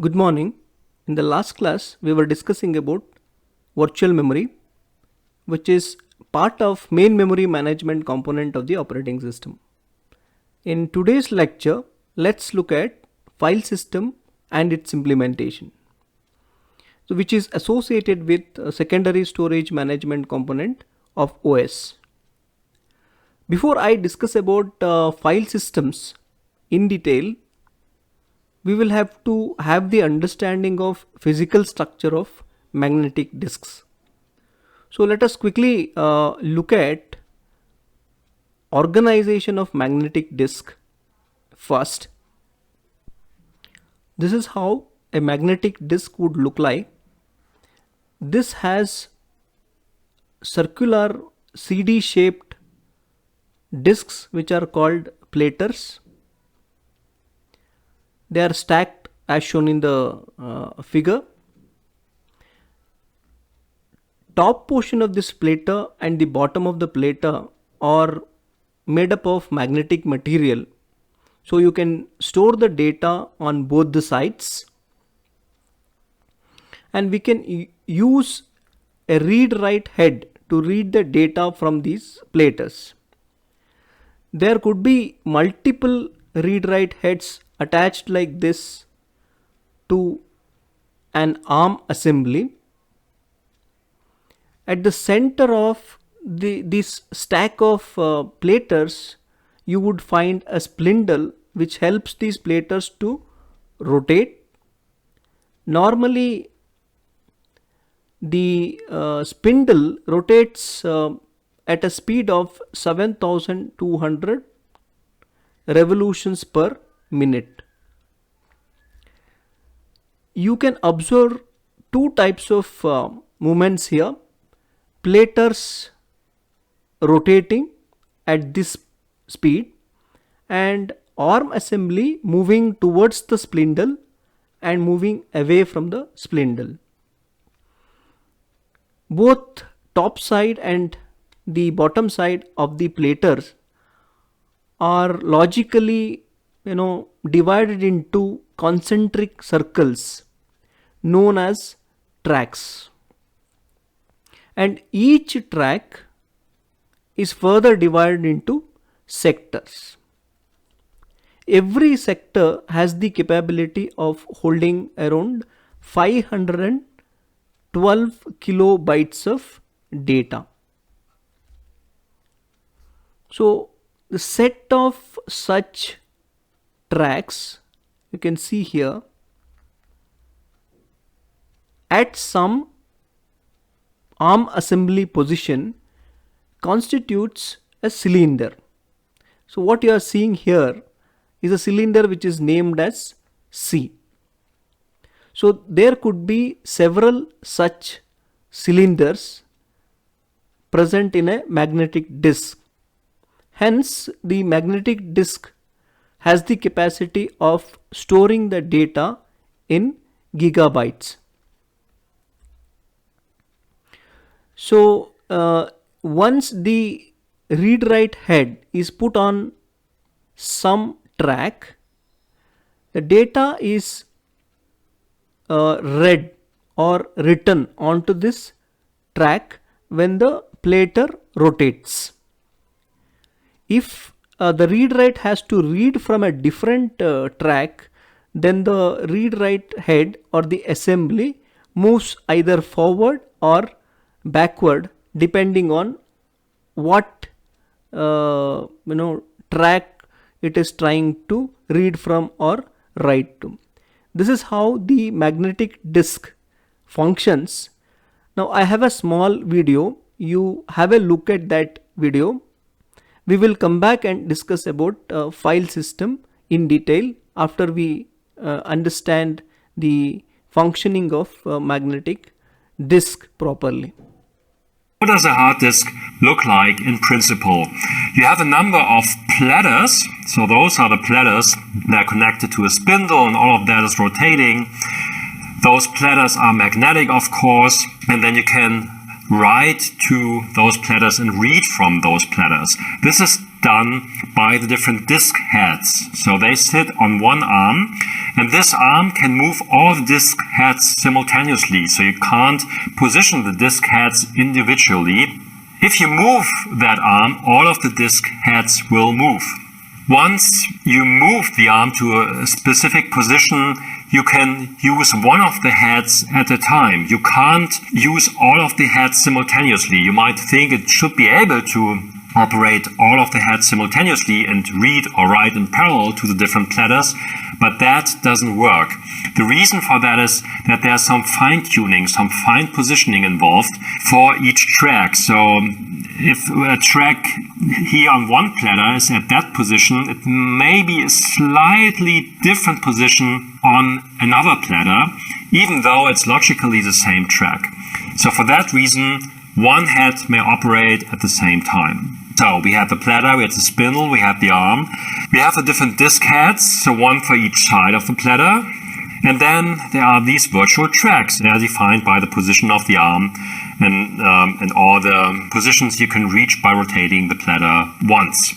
Good morning. In the last class, we were discussing about virtual memory, which is part of main memory management component of the operating system. In today's lecture, let's look at file system and its implementation, so which is associated with a secondary storage management component of OS. Before I discuss about file systems in detail, we will have to have the understanding of physical structure of magnetic disks. So let us quickly look at organization of magnetic disk first. This is how a magnetic disk would look like. This has circular CD shaped disks which are called platers. They are stacked as shown in the figure. Top portion of this plater and the bottom of the plater are made up of magnetic material, so you can store the data on both the sides, and we can use a read-write head to read the data from these platers. There could be multiple read-write heads attached like this to an ARM assembly. At the center of this stack of platers, you would find a spindle which helps these platers to rotate. Normally, the spindle rotates at a speed of 7,200 revolutions per minute. You can observe two types of movements here: platers rotating at this speed and ARM assembly moving towards the spindle and moving away from the spindle. Both top side and the bottom side of the platers are logically divided into concentric circles known as tracks, and each track is further divided into sectors. Every sector has the capability of holding around 512 kilobytes of data. So the set of such tracks, you can see here, at some ARM assembly position constitutes a cylinder. So what you are seeing here is a cylinder which is named as C. So there could be several such cylinders present in a magnetic disk. Hence, the magnetic disk has the capacity of storing the data in gigabytes. So once the read-write head is put on some track, the data is read or written onto this track when the plater rotates. If the read-write has to read from a different track, then the read-write head or the assembly moves either forward or backward depending on what track it is trying to read from or write to. This is how the magnetic disk functions. Now I have a small video. You have a look at that video. We will come back and discuss about file system in detail after we understand the functioning of magnetic disk properly. What does a hard disk look like in principle? You have a number of platters. So those are the platters. They're connected to a spindle and all of that is rotating. Those platters are magnetic, of course, and then you can write to those platters and read from those platters. This is done by the different disk heads. So they sit on one arm, and this arm can move all the disk heads simultaneously. So you can't position the disk heads individually. If you move that arm, all of the disk heads will move. Once you move the arm to a specific position, you can use one of the heads at a time. You can't use all of the heads simultaneously. You might think it should be able to operate all of the heads simultaneously and read or write in parallel to the different platters, but that doesn't work. The reason for that is that there's some fine-tuning, some fine positioning involved for each track. So if a track here on one platter is at that position, it may be a slightly different position on another platter, even though it's logically the same track. So for that reason, one head may operate at the same time. So we have the platter, we have the spindle, we have the arm. We have the different disk heads, so one for each side of the platter. And then there are these virtual tracks. They are defined by the position of the arm and all the positions you can reach by rotating the platter once.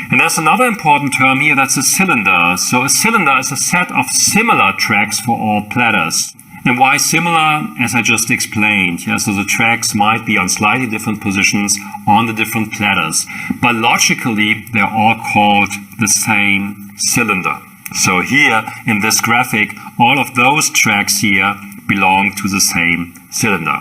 And there's another important term here, that's a cylinder. So a cylinder is a set of similar tracks for all platters. And why similar? As I just explained. Yeah, so the tracks might be on slightly different positions on the different platters. But logically, they're all called the same cylinder. So here in this graphic, all of those tracks here belong to the same cylinder.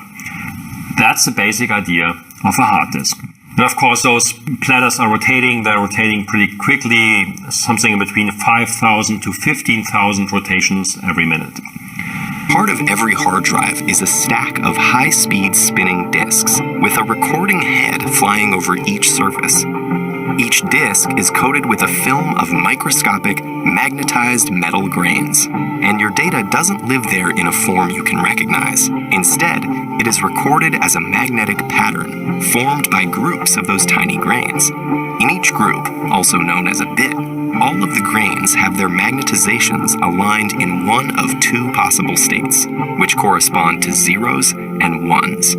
That's the basic idea of a hard disk. And of course, those platters are rotating. They're rotating pretty quickly, something in between 5,000 to 15,000 rotations every minute. Part of every hard drive is a stack of high-speed spinning disks with a recording head flying over each surface. Each disk is coated with a film of microscopic, magnetized metal grains, and your data doesn't live there in a form you can recognize. Instead, it is recorded as a magnetic pattern formed by groups of those tiny grains. In each group, also known as a bit, all of the grains have their magnetizations aligned in one of two possible states, which correspond to zeros and ones.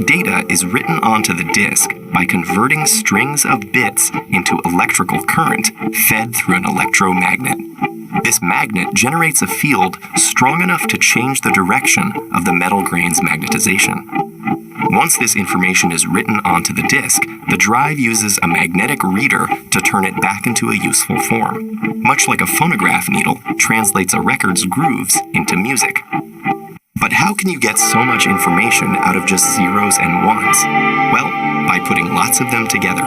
Data is written onto the disk by converting strings of bits into electrical current fed through an electromagnet. This magnet generates a field strong enough to change the direction of the metal grain's magnetization. Once this information is written onto the disk, the drive uses a magnetic reader to turn it back into a useful form, much like a phonograph needle translates a record's grooves into music. But how can you get so much information out of just zeros and ones? Well, by putting lots of them together.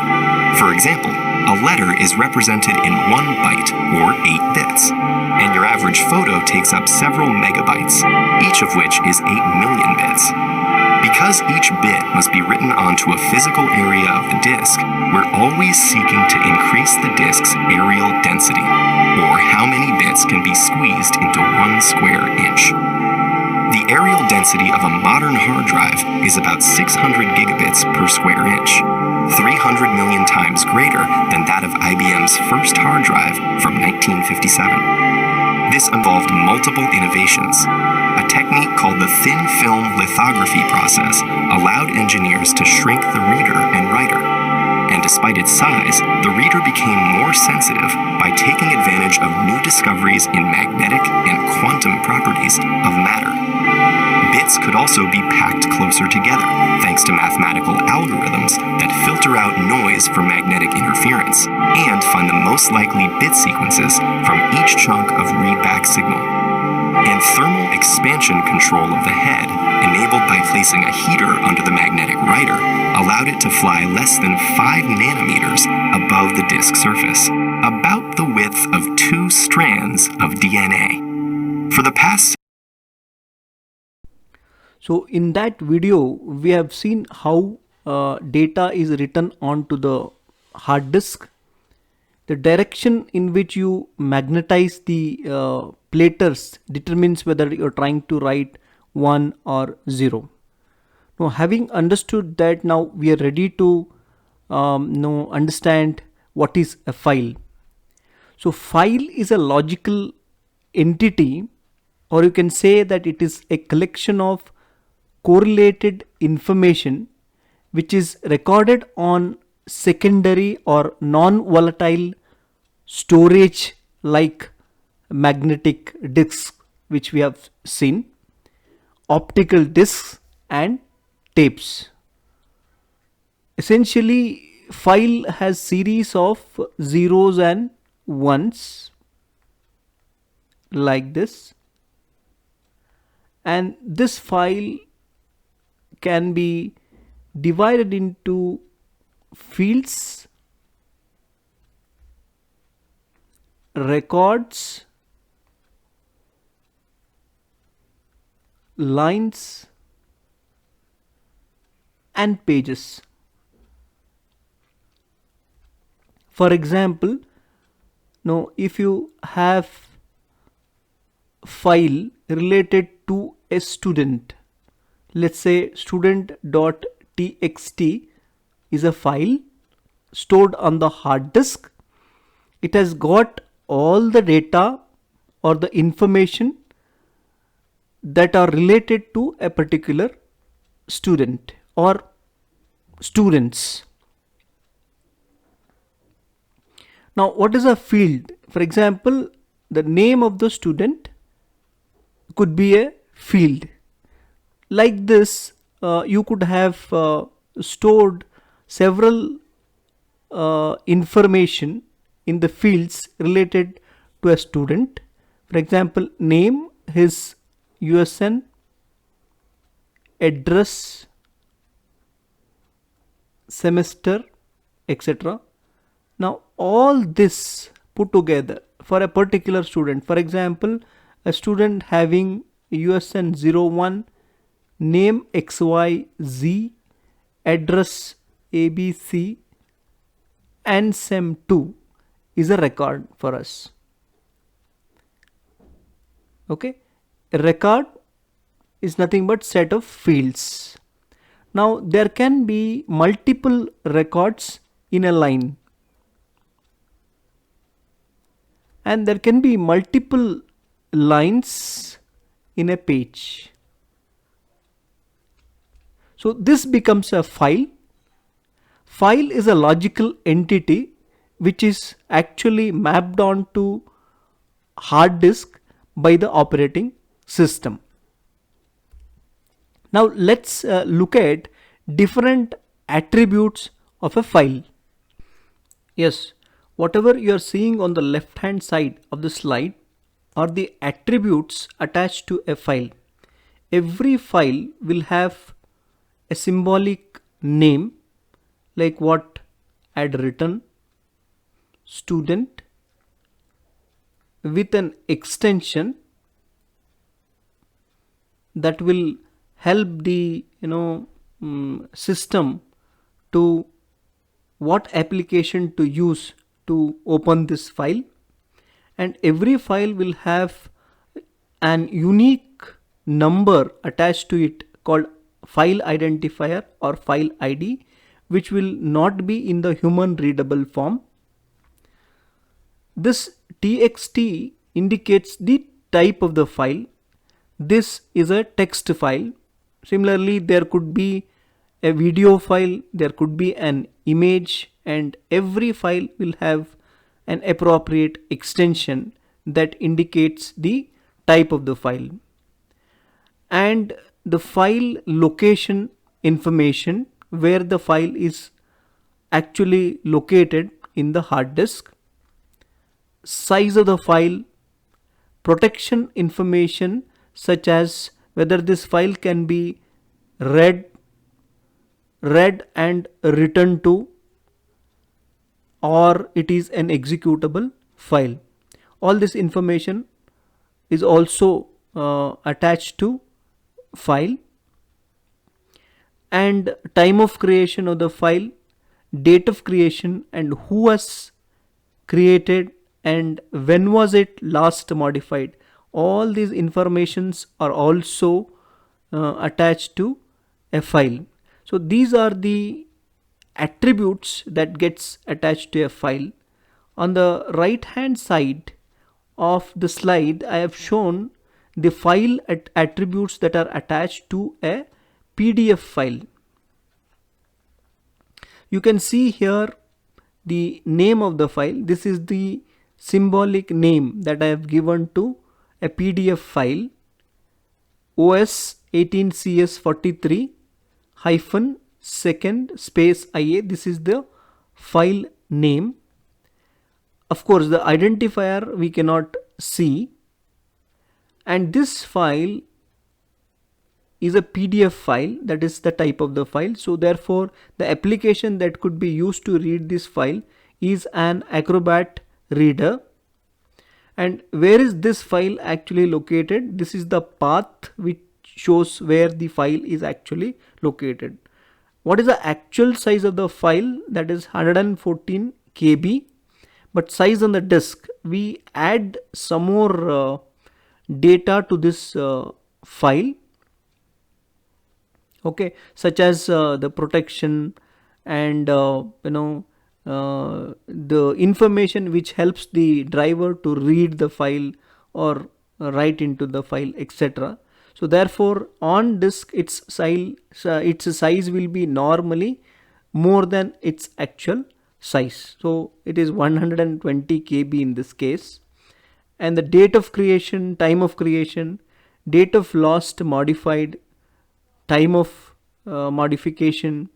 For example, a letter is represented in 1 byte, or 8 bits, and your average photo takes up several megabytes, each of which is 8 million bits. Because each bit must be written onto a physical area of the disk, we're always seeking to increase the disk's areal density, or how many bits can be squeezed into 1 square inch. The areal density of a modern hard drive is about 600 gigabits per square inch, 300 million times greater than that of IBM's first hard drive from 1957. This involved multiple innovations. A technique called the thin film lithography process allowed engineers to shrink the reader and writer. And despite its size, the reader became more sensitive by taking advantage of new discoveries in magnetic and quantum properties of matter. Bits could also be packed closer together thanks to mathematical algorithms that filter out noise from magnetic interference and find the most likely bit sequences from each chunk of readback signal. And thermal expansion control of the head, enabled by placing a heater under the magnetic writer, allowed it to fly less than 5 nanometers above the disk surface, about the width of 2 strands of DNA. For the past So in that video, we have seen how data is written onto the hard disk, the direction in which you magnetize the platters determines whether you're trying to write 1 or 0. Now, having understood that, now we are ready to understand what is a file. So file is a logical entity, or you can say that it is a collection of correlated information which is recorded on secondary or non-volatile storage like magnetic disks, which we have seen, optical disks and tapes. Essentially, file has series of zeros and ones like this, and this file can be divided into fields, records, lines and pages. For example, now if you have file related to a student, let's say student.txt is a file stored on the hard disk. It has got all the data or the information that are related to a particular student or students. Now, what is a field? For example, the name of the student could be a field. Like this, you could have stored several information in the fields related to a student. For example, name, his USN, address, semester, etc. Now all this put together for a particular student, for example, a student having USN 01, name XYZ, address ABC and SEM2 is a record for us. Okay, a record is nothing but set of fields. Now there can be multiple records in a line, and there can be multiple lines in a page. So this becomes a file. File is a logical entity which is actually mapped onto hard disk by the operating system. Now let's look at different attributes of a file. Yes, whatever you are seeing on the left hand side of the slide are the attributes attached to a file. Every file will have a symbolic name like what I had written, student, with an extension that will help the system to what application to use to open this file. And every file will have an unique number attached to it called file identifier or file ID, which will not be in the human readable form. This txt indicates the type of the file. This is a text file. Similarly, there could be a video file, there could be an image, and every file will have an appropriate extension that indicates the type of the file. And the file location information, where the file is actually located in the hard disk, size of the file, protection information such as whether this file can be read and written to, or it is an executable file. All this information is also attached to file. And time of creation of the file, date of creation, and who was created and when was it last modified. All these informations are also attached to a file. So these are the attributes that gets attached to a file. On the right hand side of the slide, I have shown the file attributes that are attached to a PDF file. You can see here the name of the file. This is the symbolic name that I have given to a PDF file, OS 18CS43 hyphen second space IA. This is the file name. Of course, the identifier we cannot see, and this file is a PDF file, that is the type of the file. So therefore the application that could be used to read this file is an Acrobat Reader. And where is this file actually located? This is the path which shows where the file is actually located. What is the actual size of the file? That is 114 KB, but size on the disk, we add some more data to this file, okay, such as the protection and the information which helps the driver to read the file or write into the file, etc. So therefore on disk its size will be normally more than its actual size. So it is 120 KB in this case. And the date of creation, time of creation, date of lost modified, time of modification,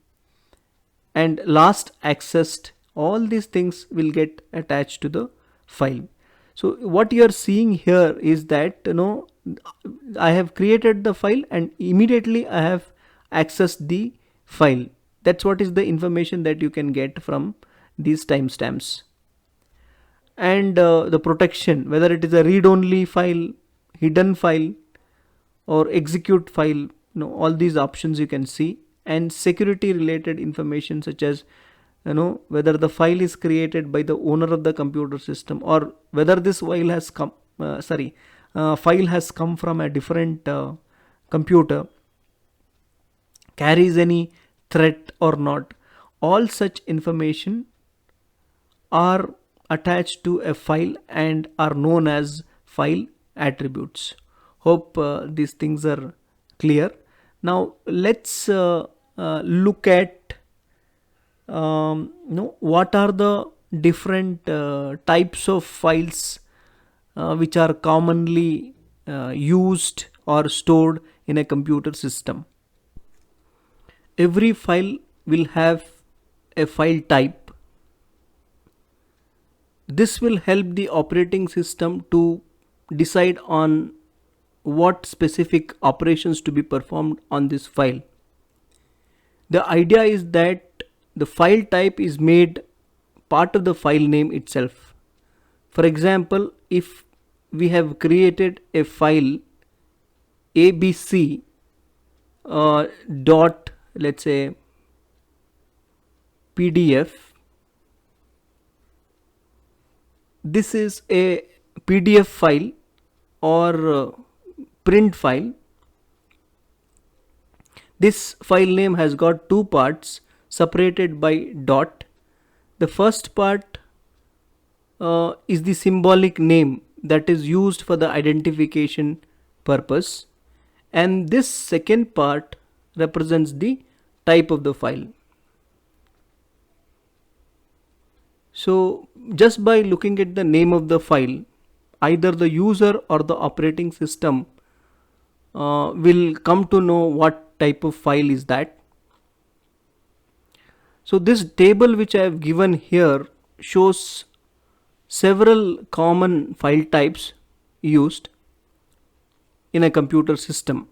and last accessed, all these things will get attached to the file. So what you are seeing here is that I have created the file and immediately I have accessed the file. That's what is the information that you can get from these timestamps. And the protection, whether it is a read-only file, hidden file, or execute file, all these options you can see. And security related information such as whether the file is created by the owner of the computer system, or whether this file has come from a different computer, carries any threat or not. All such information are attached to a file and are known as file attributes. Hope these things are clear. Now let's look at what are the different types of files which are commonly used or stored in a computer system. Every file will have a file type. This will help the operating system to decide on what specific operations to be performed on this file. The idea is that the file type is made part of the file name itself. For example, if we have created a file abc dot, let's say, PDF, this is a PDF file or print file. This file name has got two parts separated by dot. The first part is the symbolic name that is used for the identification purpose, and this second part represents the type of the file. So just by looking at the name of the file, either the user or the operating system will come to know what type of file is that. So this table which I have given here shows several common file types used in a computer system.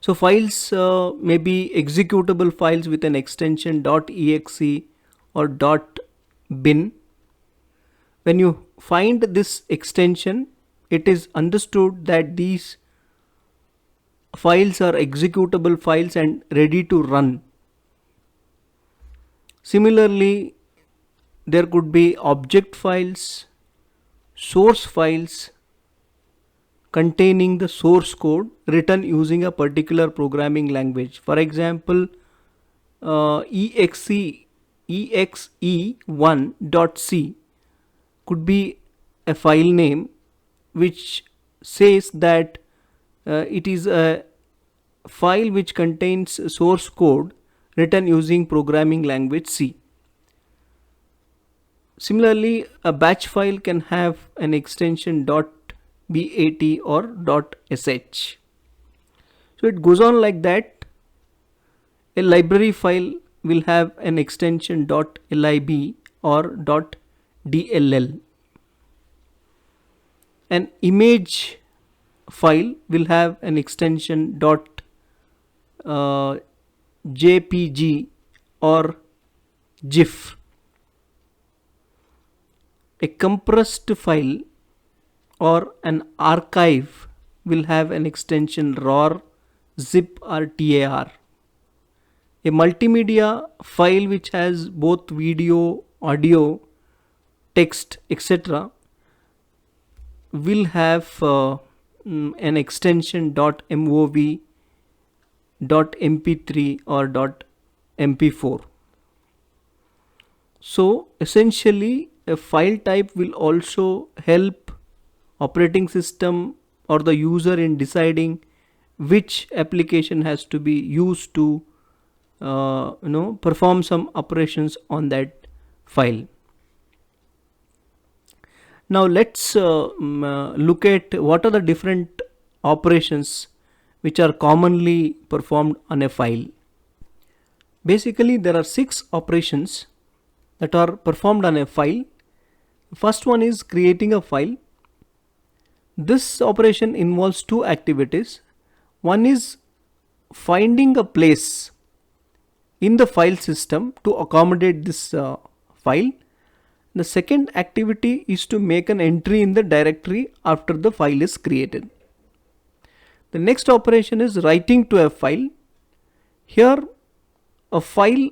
So files may be executable files with an extension .exe or .bin. When you find this extension, it is understood that these files are executable files and ready to run. Similarly, there could be object files, source files containing the source code written using a particular programming language. For example, exe1.c could be a file name which says that it is a file which contains source code written using programming language C. Similarly, a batch file can have an extension .bat or .sh. So it goes on like that. A library file will have an extension .lib or .dll. An image file will have an extension .jpg or GIF. A compressed file or an archive will have an extension RAR, zip or TAR. A multimedia file which has both video, audio, text, etc. will have an extension .mov, .mp3 or .mp4. So essentially a file type will also help operating system or the user in deciding which application has to be used to perform some operations on that file. Now let's look at what are the different operations which are commonly performed on a file. Basically there are 6 operations that are performed on a file. First one is creating a file. This operation involves 2 activities. One is finding a place in the file system to accommodate this file. The second activity is to make an entry in the directory after the file is created. The next operation is writing to a file. Here a file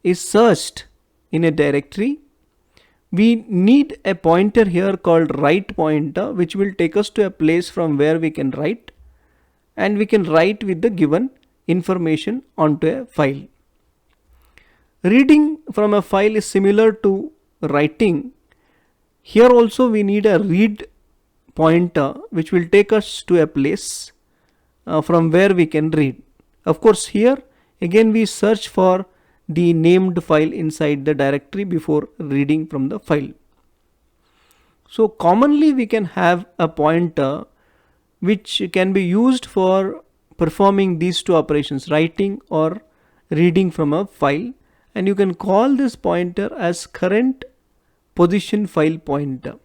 is searched in a directory. We need a pointer here called write pointer, which will take us to a place from where we can write, and we can write with the given information onto a file. Reading from a file is similar to writing. Here also we need a read pointer which will take us to a place from where we can read. Of course here again we search for the named file inside the directory before reading from the file. So commonly we can have a pointer which can be used for performing these 2 operations, writing or reading from a file, and you can call this pointer as current position file pointer.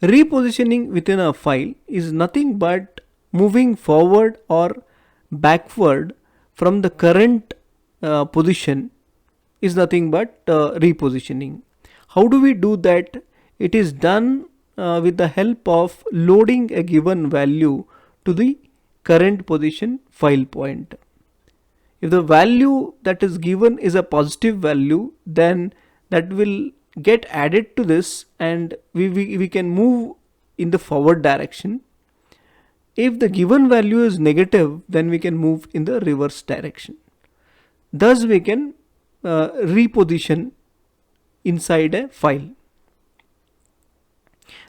Repositioning within a file is nothing but moving forward or backward from the current position is nothing but repositioning. How do we do that? It is done with the help of loading a given value to the current position file pointer. If the value that is given is a positive value, then that will get added to this and we can move in the forward direction. If the given value is negative, then we can move in the reverse direction. Thus we can reposition inside a file.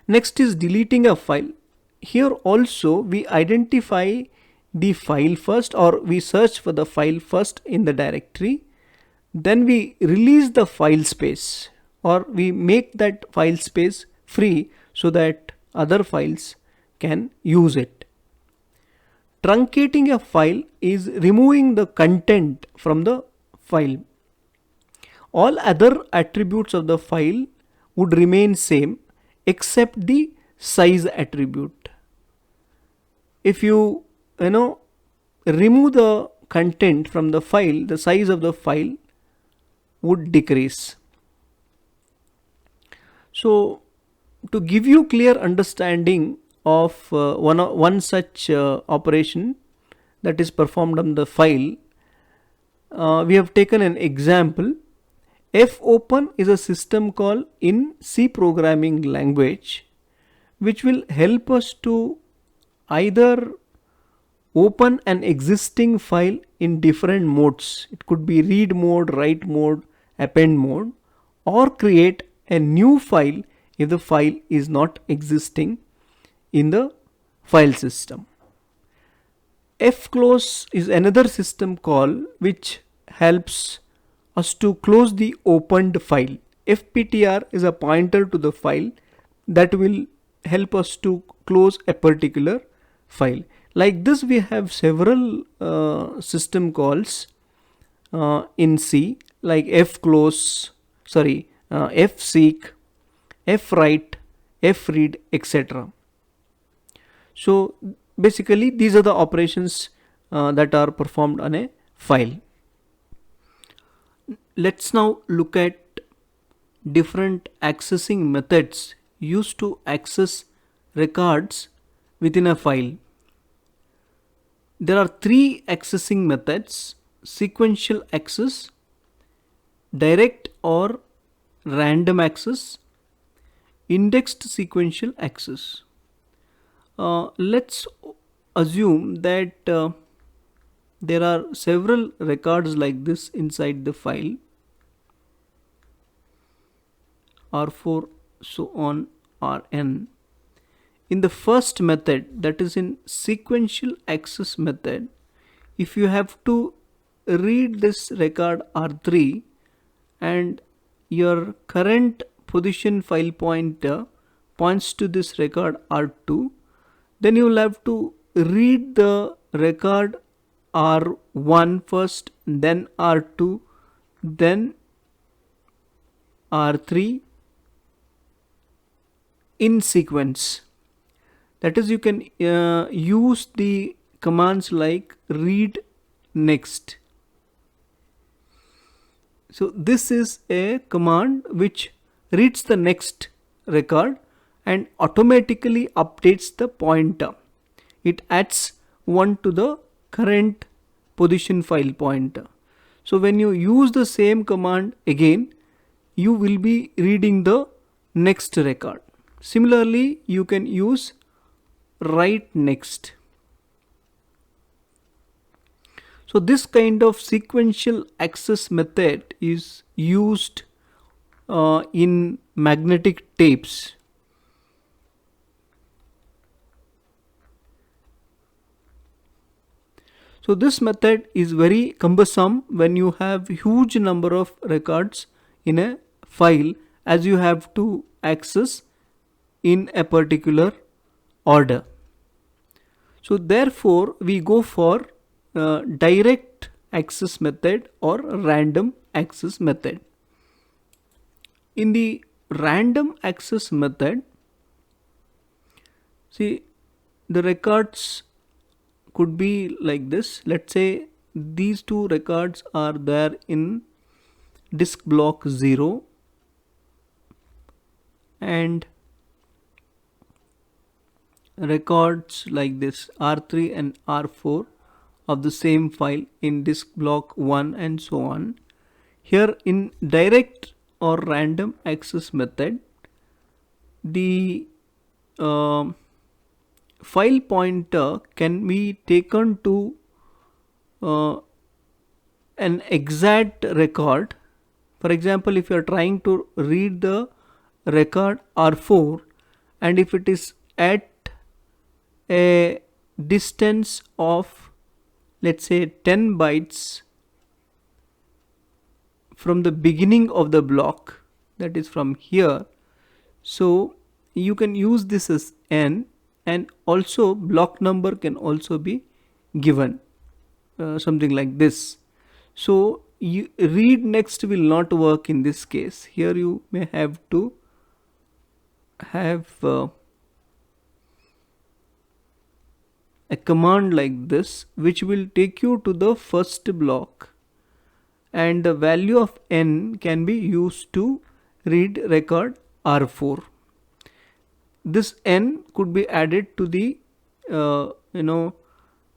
Next is deleting a file. Here also we identify the file first, or we search for the file first in the directory. Then we release the file space, or we make that file space free so that other files can use it. Truncating a file is removing the content from the file. All other attributes of the file would remain same except the size attribute. If you remove the content from the file, the size of the file would decrease. So to give you clear understanding of one such operation that is performed on the file, we have taken an example. fopen is a system call in C programming language which will help us to either open an existing file in different modes. It could be read mode, write mode, append mode, or create a new file if the file is not existing in the file system. fclose is another system call which helps us to close the opened file. fptr is a pointer to the file that will help us to close a particular file. Like this, we have several system calls in C, like fclose, fseek, fwrite, fread, etc. So basically these are the operations that are performed on a file. Let's now look at different accessing methods used to access records within a file. There are three accessing methods: sequential access, direct or random access, indexed sequential access. Let's assume that there are several records like this inside the file R4 so on Rn. In the first method, that is in sequential access method, if you have to read this record R3 and your current position file pointer points to this record R2, then you will have to read the record R1 first, then R2, then R3 in sequence. That is, you can use the commands like read next. So this is a command which reads the next record and automatically updates the pointer. It adds 1 to the current position file pointer. So when you use the same command again, you will be reading the next record. Similarly, you can use write next. So this kind of sequential access method is used in magnetic tapes. So this method is very cumbersome when you have huge number of records in a file, as you have to access in a particular order. So therefore we go for direct access method or random access method. In the random access method, see, the records could be like this. Let's say these two records are there in disk block 0 and records like this R3 and R4 of the same file in disk block 1 and so on. Here in direct or random access method, the file pointer can be taken to an exact record. For example, if you are trying to read the record R4 and if it is at a distance of, let's say, 10 bytes from the beginning of the block, that is from here, so you can use this as n, and also block number can also be given, something like this. So you read next will not work in this case. Here you may have to have a command like this, which will take you to the first block, and the value of n can be used to read record R4. This n could be added to the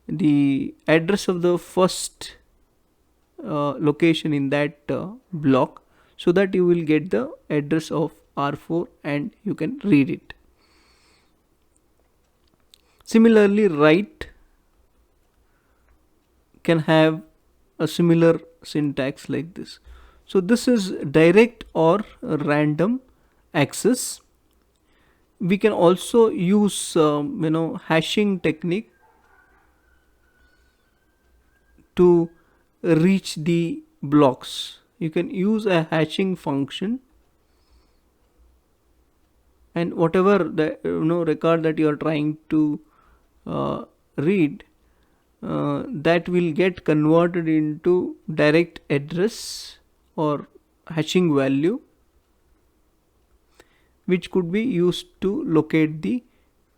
the address of the first location in that block, so that you will get the address of R4 and you can read it. Similarly, write can have a similar syntax like this. So this is direct or random access. We can also use hashing technique. to reach the blocks. You can use a hashing function, and whatever the record that you are trying to read, that will get converted into direct address or hashing value, which could be used to locate the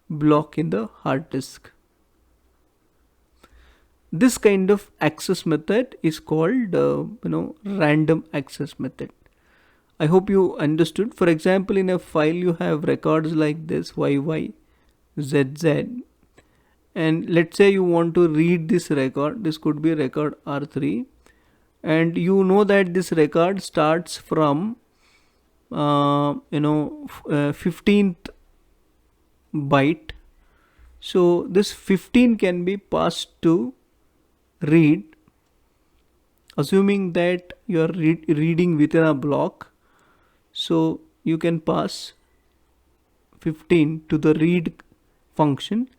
block in the hard disk. This kind of access method is called random access method. I hope you understood. For example, in a file you have records like this YY, ZZ, and let's say you want to read this record. This could be record R3, and you know that this record starts from 15th byte. So this 15 can be passed to read, assuming that you are reading within a block. So you can pass 15 to the read function.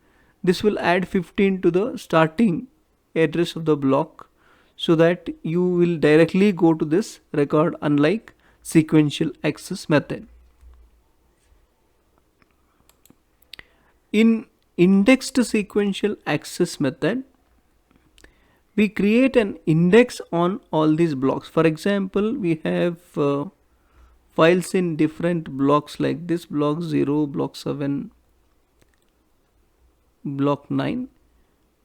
This will add 15 to the starting address of the block, so that you will directly go to this record, unlike sequential access method. In indexed sequential access method, we create an index on all these blocks. For example, we have files in different blocks like this: block 0, block 7, block 9.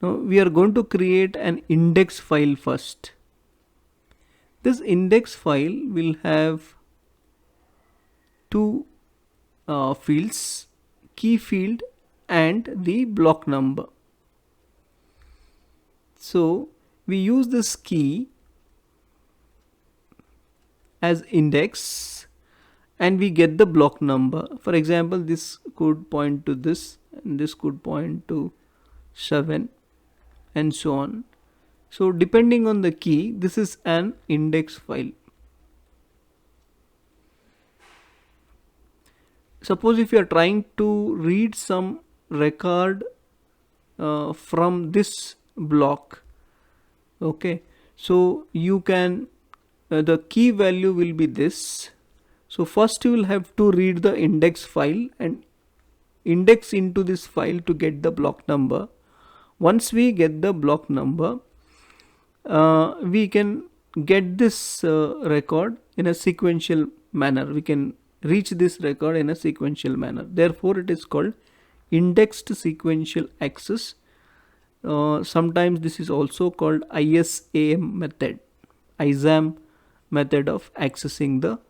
Now we are going to create an index file first. This index file will have two fields: key field and the block number. So we use this key as index and we get the block number. For example, this could point to this, and this could point to 7, and so on. So depending on the key, this is an index file. Suppose if you are trying to read some record from this block, okay, so you can the key value will be this. So first you will have to read the index file and index into this file to get the block number. Once we get the block number, we can get this record in a sequential manner. We can reach this record in a sequential manner. Therefore it is called indexed sequential access. Sometimes this is also called ISAM method, ISAM method of accessing the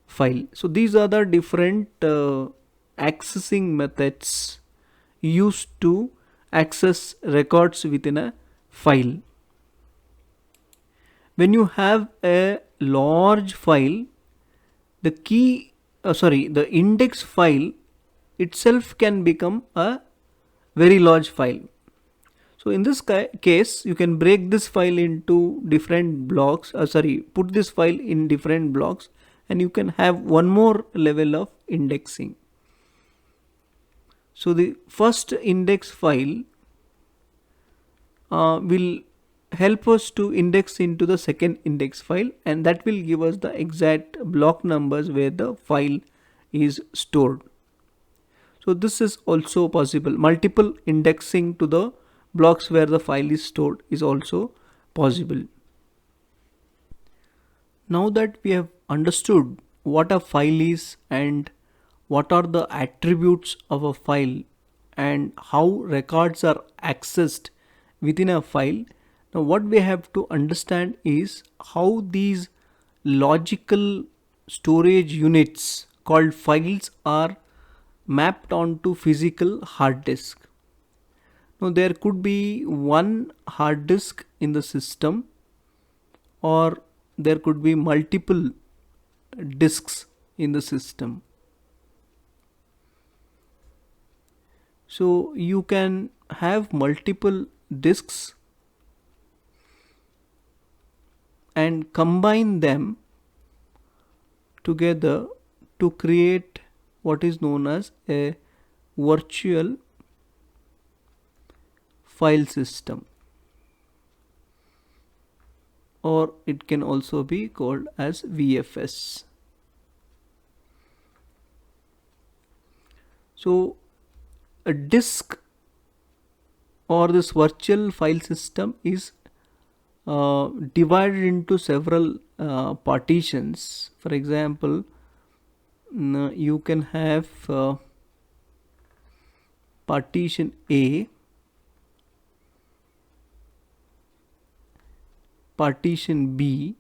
file. So these are the different accessing methods used to access records within a file. When you have a large file, the index file itself can become a very large file. So in this case, you can break this file into different blocks, put this file in different blocks, and you can have one more level of indexing. So the first index file will help us to index into the second index file, and that will give us the exact block numbers where the file is stored. So this is also possible. Multiple indexing to the blocks where the file is stored is also possible. Now that we have understood what a file is and what are the attributes of a file and how records are accessed within a file, now what we have to understand is how these logical storage units called files are mapped onto physical hard disk. Now there could be one hard disk in the system, or there could be multiple disks in the system. So you can have multiple disks and combine them together to create what is known as a virtual file system. or it can also be called as VFS. So a disk or this virtual file system is divided into several partitions. For example, you can have partition A, partition B,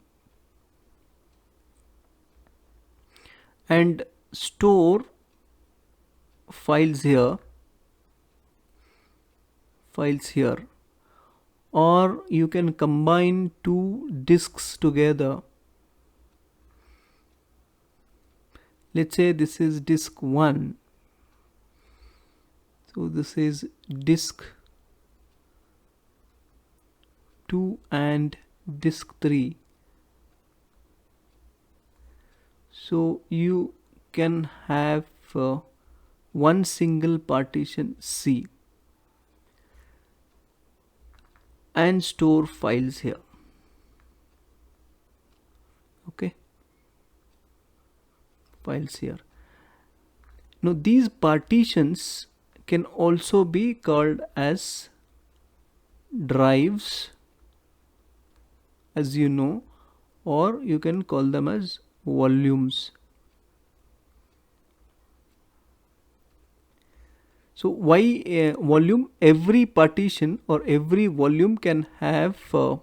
and store files here, or you can combine two disks together. Let's say this is disk 1, so this is disk 2 and disk 3. So you can have one single partition C and store files here. Okay, files here. Now these partitions can also be called as drives, as you know, or you can call them as volumes. So why a volume? Every partition or every volume can have a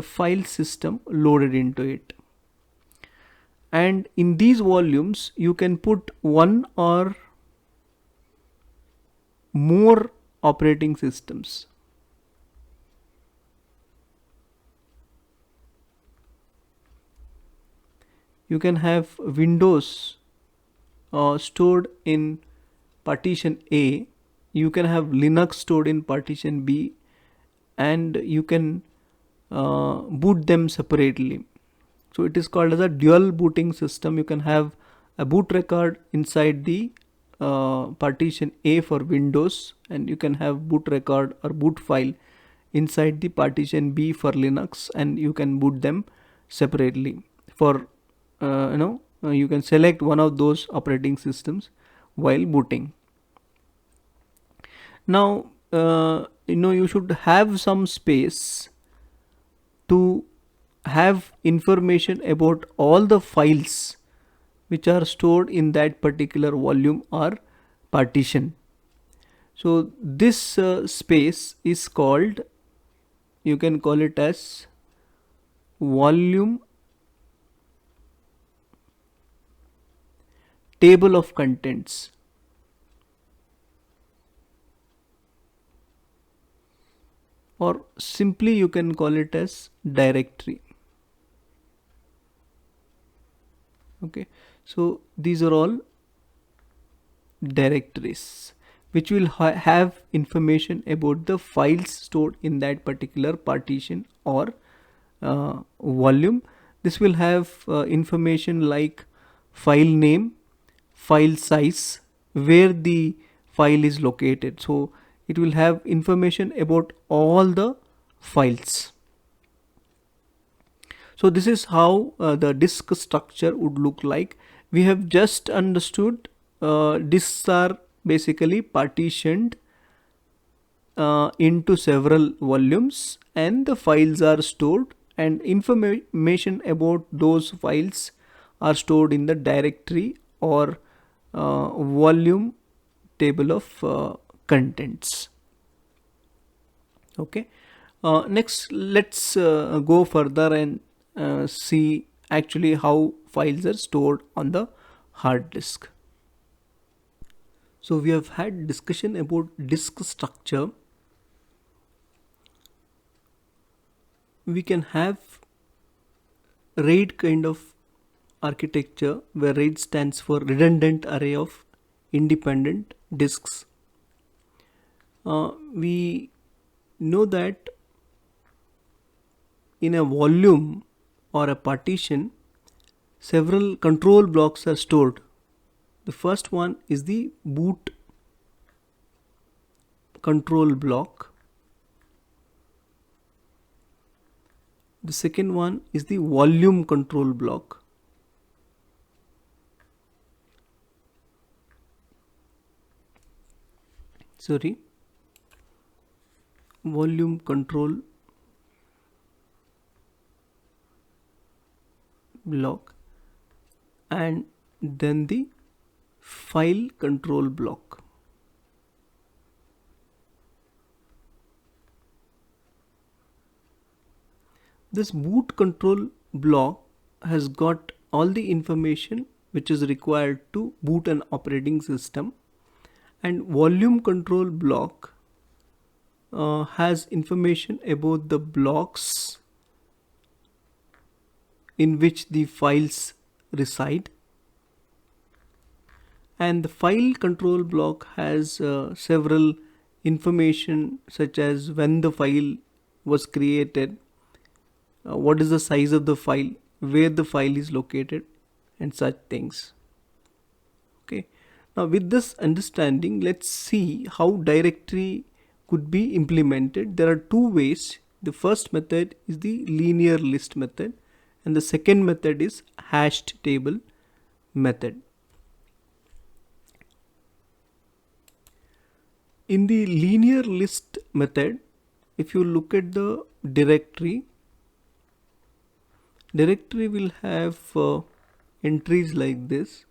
file system loaded into it, and in these volumes you can put one or more operating systems. You can have Windows stored in partition A, you can have Linux stored in partition B, and you can boot them separately. So it is called as a dual booting system. You can have a boot record inside the partition A for Windows, and you can have boot record or boot file inside the partition B for Linux, and you can boot them separately. For you can select one of those operating systems while booting. Now you should have some space to have information about all the files which are stored in that particular volume or partition. So this space is called, you can call it as volume table of contents. Or simply you can call it as directory. Okay, so these are all directories which will have information about the files stored in that particular partition or volume. This will have information like file name, file size, where the file is located. So it will have information about all the files. So this is how the disk structure would look like. We have just understood disks are basically partitioned into several volumes, and the files are stored, and information about those files are stored in the directory or volume table of contents. Okay, next let's go further and see actually how files are stored on the hard disk. So we have had discussion about disk structure. We can have RAID kind of architecture, where RAID stands for redundant array of independent disks. We know that in a volume or a partition, several control blocks are stored. The first one is the boot control block. The second one is the volume control block. Volume control block, and then the file control block. This boot control block has got all the information which is required to boot an operating system, and volume control block has information about the blocks in which the files reside, and the file control block has several information such as when the file was created, what is the size of the file, where the file is located, and such things. Okay, now with this understanding, let's see how directory could be implemented. There are two ways. The first method is the linear list method, and the second method is hashed table method. In the linear list method, if you look at the directory will have entries like this.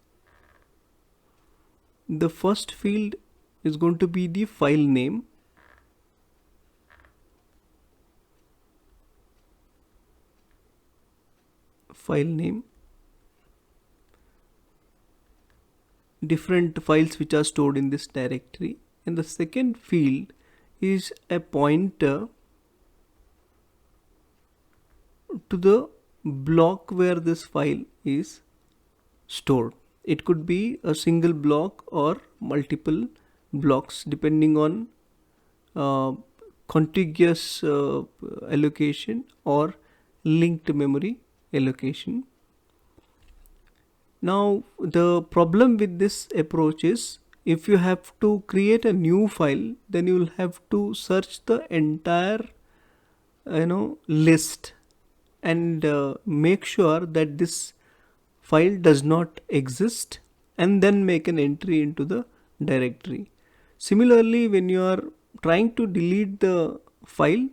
The first field is going to be the file name. Different files which are stored in this directory, and the second field is a pointer to the block where this file is stored. It could be a single block or multiple blocks depending on contiguous allocation or linked memory allocation. Now the problem with this approach is, if you have to create a new file, then you will have to search the entire list and make sure that this file does not exist, and then make an entry into the directory. Similarly, when you are trying to delete the file, you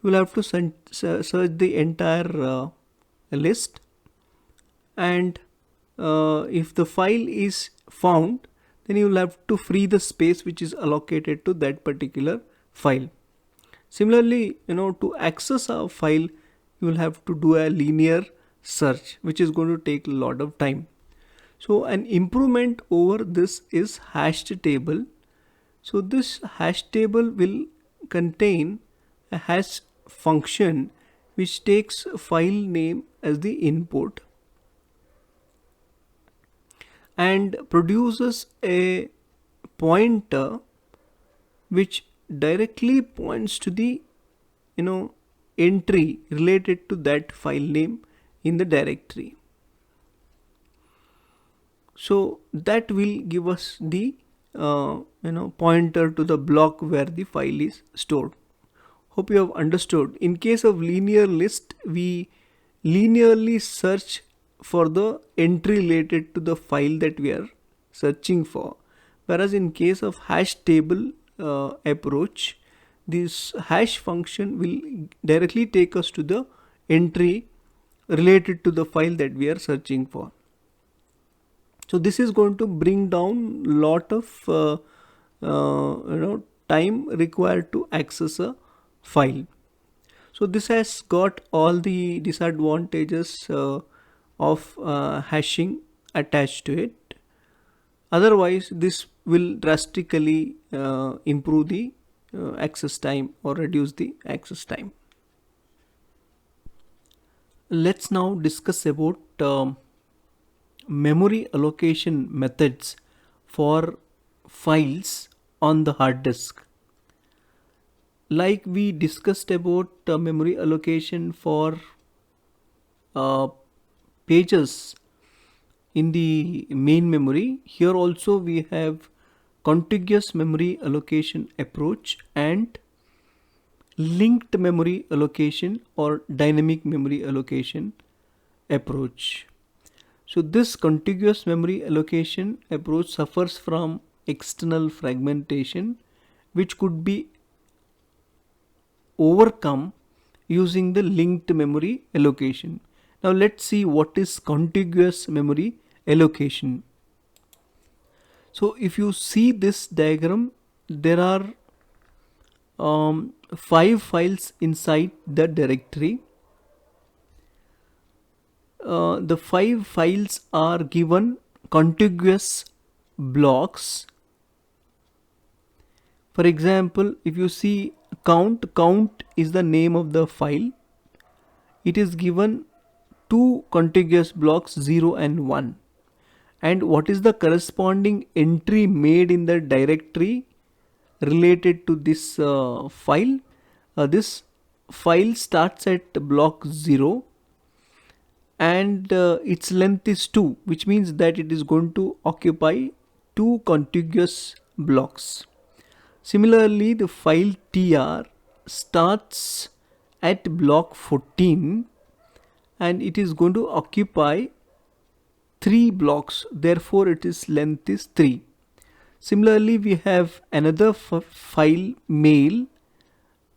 will have to search the entire list, and if the file is found, then you will have to free the space which is allocated to that particular file. Similarly, to access a file, you will have to do a linear search, which is going to take a lot of time. So an improvement over this is hashed table. So this hash table will contain a hash function which takes file name as the input and produces a pointer which directly points to the entry related to that file name in the directory. So that will give us the pointer to the block where the file is stored. Hope you have understood. In case of linear list, we linearly search for the entry related to the file that we are searching for, whereas in case of hash table approach, this hash function will directly take us to the entry related to the file that we are searching for. So this is going to bring down lot of time required to access a file. So this has got all the disadvantages of hashing attached to it. Otherwise, this will drastically improve the access time or reduce the access time. Let's now discuss about memory allocation methods for files on the hard disk. Like we discussed about memory allocation for pages in the main memory, here also we have contiguous memory allocation approach and linked memory allocation or dynamic memory allocation approach. So this contiguous memory allocation approach suffers from external fragmentation, which could be overcome using the linked memory allocation. Now let's see what is contiguous memory allocation. So if you see this diagram, there are 5 files inside the directory. The 5 files are given contiguous blocks. For example, if you see count is the name of the file. It is given 2 contiguous blocks 0 and 1. And what is the corresponding entry made in the directory related to this file? This file starts at block 0 and its length is 2, which means that it is going to occupy 2 contiguous blocks. Similarly, the file tr starts at block 14 and it is going to occupy 3 blocks, therefore its length is 3. Similarly, we have another file mail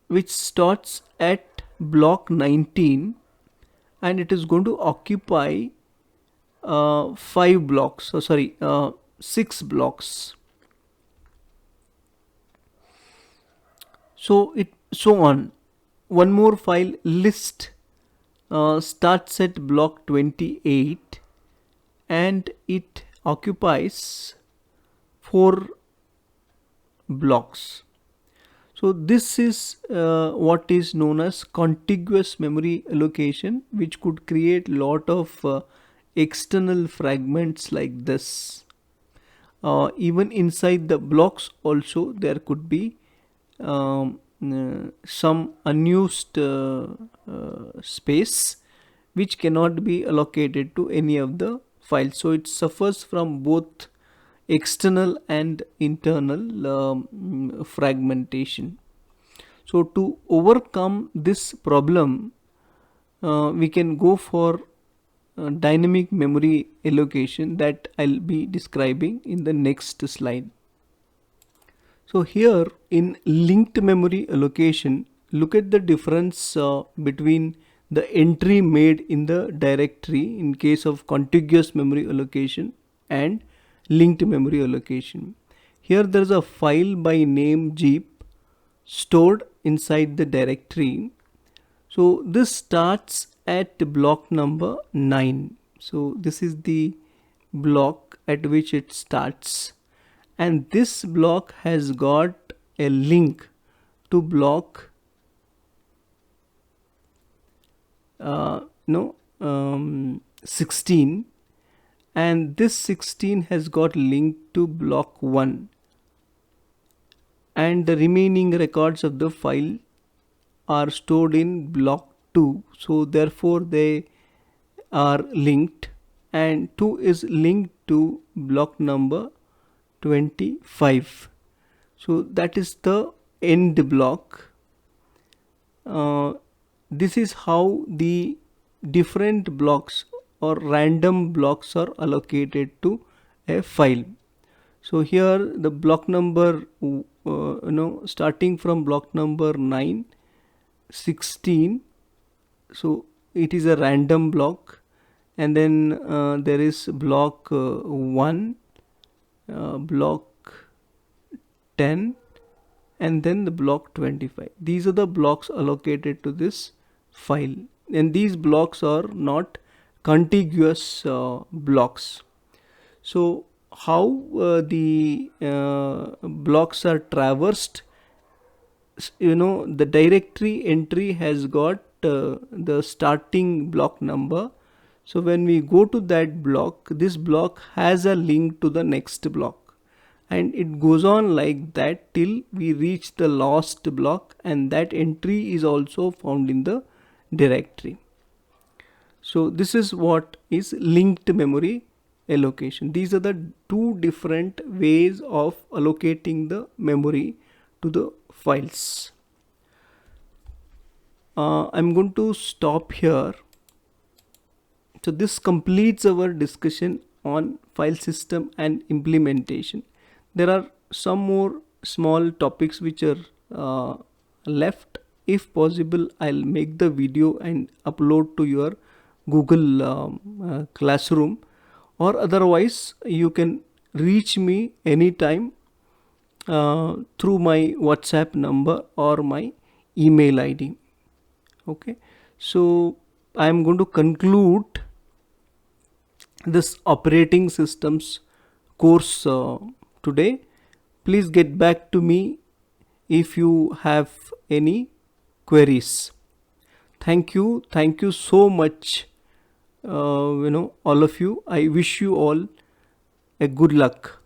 which starts at block 19 and it is going to occupy 6 blocks. So on. One more file list starts at block 28 and it occupies 4 blocks. So this is what is known as contiguous memory allocation, which could create lot of external fragments like this. Even inside the blocks also there could be some unused space which cannot be allocated to any of the files. So it suffers from both external and internal fragmentation. So to overcome this problem, we can go for dynamic memory allocation that I'll be describing in the next slide. So here in linked memory allocation, look at the difference between the entry made in the directory in case of contiguous memory allocation and linked memory allocation. Here there is a file by name Jeep stored inside the directory. So this starts at block number 9. So this is the block at which it starts, and this block has got a link to block 16, and this 16 has got link to block 1, and the remaining records of the file are stored in block 2. So therefore they are linked, and 2 is linked to block number 25. So that is the end block. This is how the different blocks or random blocks are allocated to a file. So here the block number starting from block number 9, 16, so it is a random block, and then there is block 1, block 10, and then the block 25. These are the blocks allocated to this file, and these blocks are not contiguous blocks. So how the blocks are traversed? The directory entry has got the starting block number. So when we go to that block, this block has a link to the next block, and it goes on like that till we reach the last block, and that entry is also found in the directory. So this is what is linked memory allocation. These are the two different ways of allocating the memory to the files. I'm going to stop here. So this completes our discussion on file system and implementation. There are some more small topics which are left. If possible, I'll make the video and upload to your Google Classroom, or otherwise you can reach me anytime through my WhatsApp number or my email ID. Okay, so I am going to conclude this operating systems course today. Please get back to me if you have any queries. Thank you so much, all of you. I wish you all a good luck.